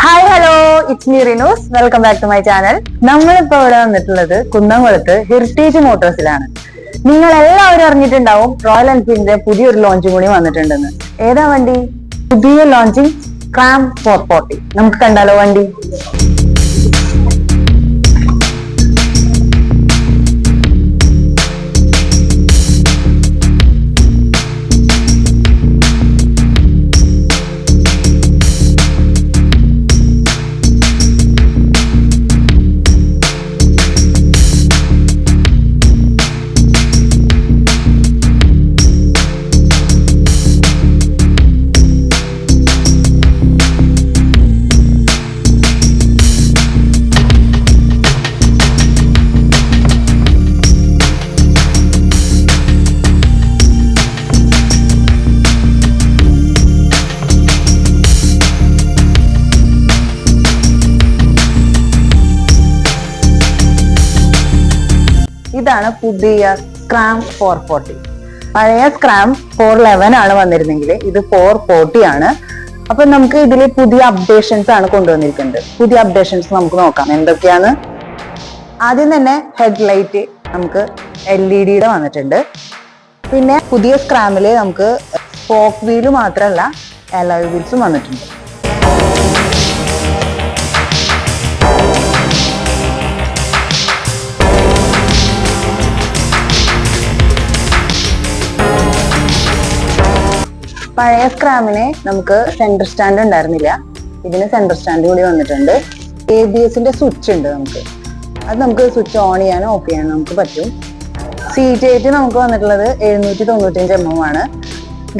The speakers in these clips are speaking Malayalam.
Hi hello, it's me Rinoos. Welcome back to my channel. നമ്മളിപ്പോ ഇവിടെ വന്നിട്ടുള്ളത് കുന്നംകുളത്ത് ഹെറിറ്റേജ് മോട്ടോഴ്സിലാണ്. നിങ്ങൾ എല്ലാവരും അറിഞ്ഞിട്ടുണ്ടാവും റോയൽ എൻഫീൽഡിന്റെ പുതിയൊരു ലോഞ്ചും കൂടി വന്നിട്ടുണ്ടെന്ന്. ഏതാ വണ്ടി? പുതിയ ലോഞ്ചിങ് സ്ക്രാം 440. നമുക്ക് കണ്ടാലോ വണ്ടി? ഇതാണ് പുതിയ സ്ക്രാം 440. പഴയ സ്ക്രാം 411 ആണ് വന്നിരുന്നെങ്കിൽ ഇത് 440 ആണ്. അപ്പൊ നമുക്ക് ഇതിൽ പുതിയ അപ്ഡേഷൻസ് ആണ് കൊണ്ടുവന്നിരിക്കുന്നത്. പുതിയ അപ്ഡേഷൻസ് നമുക്ക് നോക്കാം എന്തൊക്കെയാണ്. ആദ്യം തന്നെ ഹെഡ്ലൈറ്റ് നമുക്ക് LED വന്നിട്ടുണ്ട്. പിന്നെ പുതിയ സ്ക്രാമില് നമുക്ക് സ്പോക്ക് വീല് മാത്രമല്ല അലോയ് വീൽസും വന്നിട്ടുണ്ട്. പഴയ സ്ക്രാമിന് നമുക്ക് സെന്റർ സ്റ്റാൻഡ് ഉണ്ടായിരുന്നില്ല. ഇതിന് സെന്റർ സ്റ്റാൻഡ് കൂടി വന്നിട്ടുണ്ട്. ABS സ്വിച്ച് ഉണ്ട്. നമുക്ക് സ്വിച്ച് ഓൺ ചെയ്യാനും ഓഫ് ചെയ്യാനും നമുക്ക് പറ്റും. സീറ്റ് ഹൈറ്റ് നമുക്ക് വന്നിട്ടുള്ളത് 795 mm ആണ്.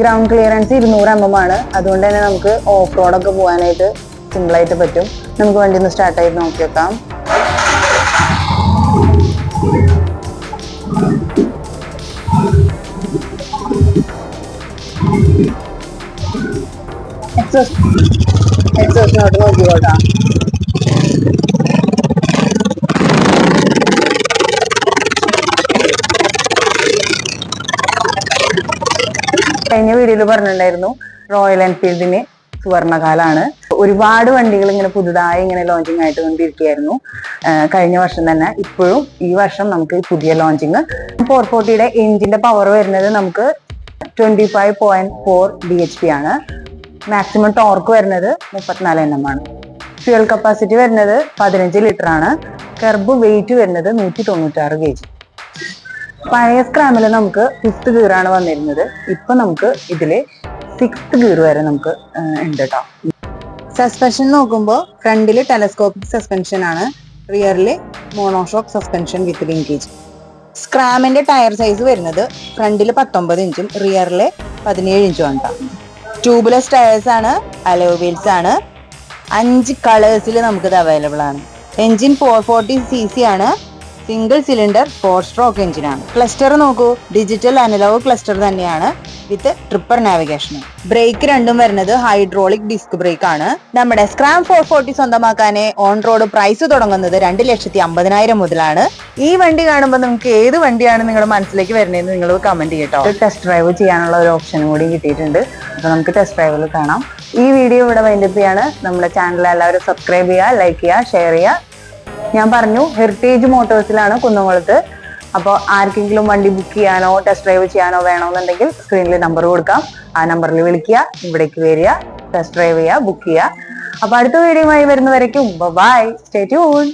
ഗ്രൗണ്ട് ക്ലിയറൻസ് 200 mm ആണ്. അതുകൊണ്ട് തന്നെ നമുക്ക് ഓഫ് റോഡൊക്കെ പോകാനായിട്ട് സിമ്പിളായിട്ട് പറ്റും. നമുക്ക് വണ്ടി ഒന്ന് സ്റ്റാർട്ട് ആയിട്ട് നോക്കി വെക്കാം. എക്സോസിനോട്ട് നോക്കിക്കോട്ടാ. കഴിഞ്ഞ വീഡിയോയിൽ പറഞ്ഞിട്ടുണ്ടായിരുന്നു റോയൽ എൻഫീൽഡിന് സുവർണകാലാണ്. ഒരുപാട് വണ്ടികൾ ഇങ്ങനെ പുതുതായി ഇങ്ങനെ ലോഞ്ചിങ് ആയിട്ട് കൊണ്ടിരിക്കുകയായിരുന്നു കഴിഞ്ഞ വർഷം തന്നെ. ഇപ്പോഴും ഈ വർഷം നമുക്ക് പുതിയ ലോഞ്ചിങ് 440 എഞ്ചിന്റെ പവർ വരുന്നത് നമുക്ക് 25.4 bhp ആണ്. മാക്സിമം ടോർക്ക് വരുന്നത് 34 Nm ആണ്. ഫ്യൂൽ കപ്പാസിറ്റി വരുന്നത് 15 ലിറ്റർ ആണ്. കർബ് വെയിറ്റ് വരുന്നത് 196 kg. പഴയ സ്ക്രാമില് നമുക്ക് 5th ഗിയർ ആണ് വന്നിരുന്നത്. ഇപ്പൊ നമുക്ക് ഇതില് 6th ഗിയർ വരെ നമുക്ക് ഉണ്ട് കേട്ടോ. സസ്പെൻഷൻ നോക്കുമ്പോൾ ഫ്രണ്ടില് ടെലസ്കോപ്പിക് സസ്പെൻഷൻ ആണ്. റിയറില് മോണോഷോക്ക് സസ്പെൻഷൻ വിത്ത് ലിങ്കേജ്. സ്ക്രാമിന്റെ ടയർ സൈസ് വരുന്നത് ഫ്രണ്ടില് 19 ഇഞ്ചും റിയറില് 17 ഇഞ്ചും ആണ്. ട്യൂബ്ലെസ് ടയേഴ്സ് ആണ്. അലോയ് വീൽസ് ആണ്. 5 കളേഴ്സിൽ നമുക്കിത് അവൈലബിൾ ആണ്. എഞ്ചിൻ 440cc ആണ്. സിംഗിൾ സിലിണ്ടർ 4 സ്ട്രോക്ക് എഞ്ചിനാണ്. ക്ലസ്റ്റർ നോക്കൂ, ഡിജിറ്റൽ അനലോഗ് ക്ലസ്റ്റർ തന്നെയാണ് വിത്ത് ട്രിപ്പർ നാവിഗേഷൻ. ബ്രേക്ക് രണ്ടും വരുന്നത് ഹൈഡ്രോളിക് ഡിസ്ക് ബ്രേക്ക് ആണ്. നമ്മുടെ സ്ക്രാം 440 സ്വന്തമാക്കാനെ ഓൺ റോഡ് പ്രൈസ് തുടങ്ങുന്നത് 2,50,000 മുതലാണ്. ഈ വണ്ടി കാണുമ്പോൾ നിങ്ങൾക്ക് ഏത് വണ്ടിയാണ് നിങ്ങളുടെ മനസ്സിലേക്ക് വരുന്നതെന്ന് നിങ്ങൾ കമന്റ് ചെയ്യട്ടോ. ടെസ്റ്റ് ഡ്രൈവ് ചെയ്യാനുള്ള ഒരു ഓപ്ഷനും കൂടി കിട്ടിയിട്ടുണ്ട്. അപ്പൊ നമുക്ക് ടെസ്റ്റ് ഡ്രൈവിൽ കാണാം. ഈ വീഡിയോ ഇവിടെ വൈൻഡപ്പ് ചെയ്യാണ്. നമ്മുടെ ചാനൽ എല്ലാവരും സബ്സ്ക്രൈബ് ചെയ്യുക, ലൈക്ക് ചെയ്യുക, ഷെയർ ചെയ്യുക. ഞാൻ പറഞ്ഞു ഹെറിറ്റേജ് മോട്ടോഴ്സിലാണ് കുന്നംകുളത്ത്. അപ്പോൾ ആർക്കെങ്കിലും വണ്ടി ബുക്ക് ചെയ്യാനോ ടെസ്റ്റ് ഡ്രൈവ് ചെയ്യാനോ വേണമെന്നുണ്ടെങ്കിൽ സ്ക്രീനിൽ നമ്പർ കൊടുക്കാം. ആ നമ്പറിൽ വിളിക്കുക, ഇവിടേക്ക് വരിക, ടെസ്റ്റ് ഡ്രൈവ് ചെയ്യുക, ബുക്ക് ചെയ്യുക. അപ്പൊ അടുത്ത വീഡിയോയുമായി വരുന്നവരേക്കും ബൈ, സ്റ്റേ ട്യൂൺ.